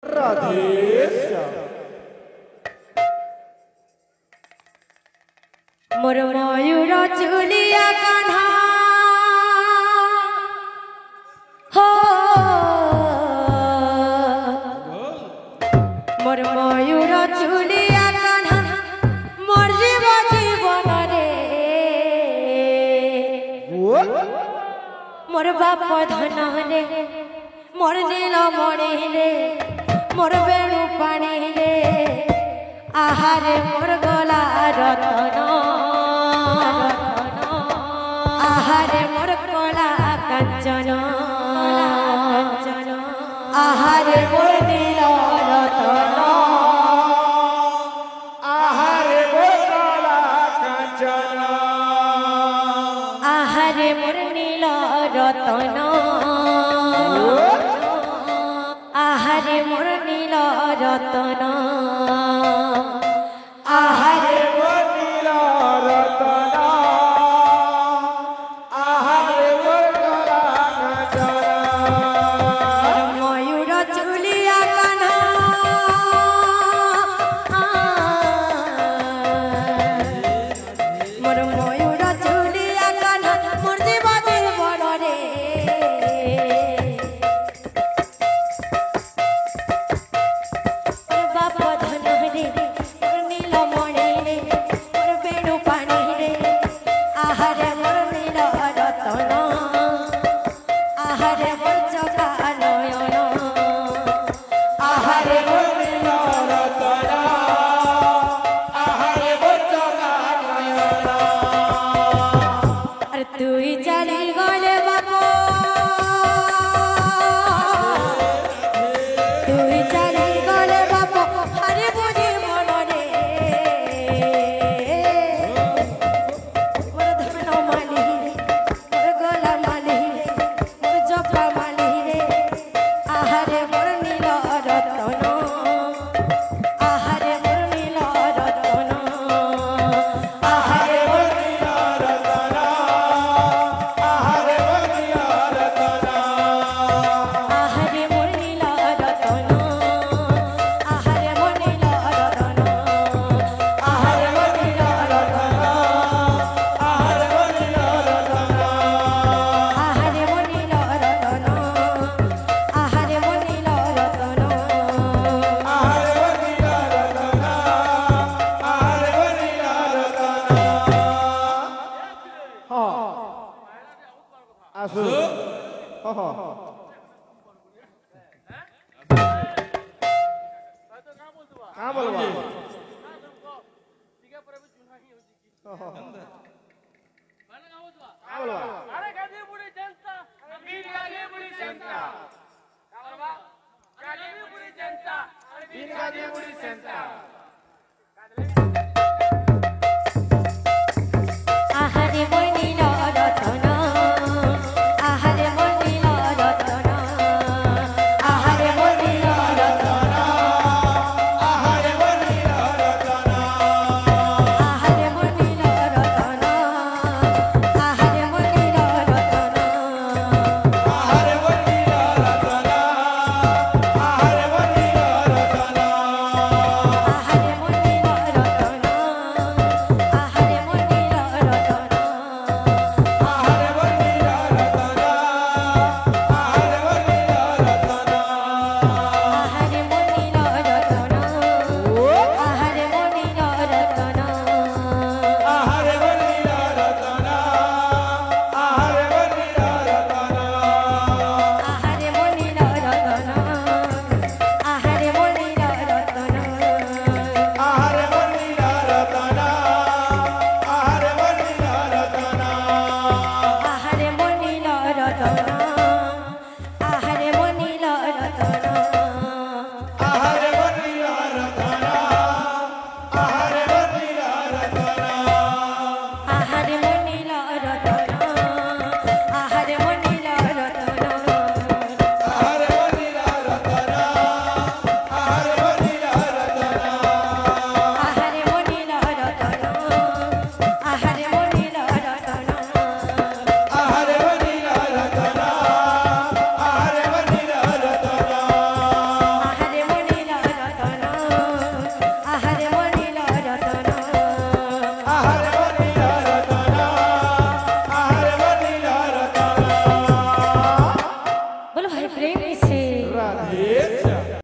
राधेश्याम मोर मयूर चुलिया कान्हा हो मोर मयूर चुलिया कान्हा मोर जीवन रे मोर बाप धन रे मोर नील मणि रे मोर बेणु पानी रे आहारे मोर गला रतन आहारे मोर कला कांचन आहारे मोर नील रतन आहारे मोर कला कांचन आहारे मोर नील रतन आहारे मोर नील रतन आहारे मोर नील रतन आहारे मोर कला कांचन मयूर चुलिया कान्हा मोर मयूर चुलिया कान्हा मोर जीवन रे बाप धन रे मोर नील मणि रे मोर बेणु पानी रे आहारे मोर नील रतन आहारे मोर चका नयन आहारे मोर नील रतन आहारे मोर चका नयन अरे तुई चली गले बापो तुई चली गले बापो हरे बुझी मन रे मोर धन माली रे मोर गला माली रे मोर जपा माली रे आहारे मोर नील रतन आहारे मोर नील रतन आहारे मोर नील रतन आहारे मोर नील रतन आहारे मोर नील रतन आहारे मोर नील रतन आहारे मोर नील रतन आहारे मोर नील रतन आहारे मोर नील रतन आहारे मोर नील रतन आहारे मोर नील रतन आहारे मोर नील रतन हाँ आसु हाँ हाँ कहाँ बोलबा कहाँ बोलबा अरे गादी बुढ़ी जनता बीन गादी बुढ़ी जनता गादी बुढ़ी जनता तीन गादी बुढ़ी सेंटा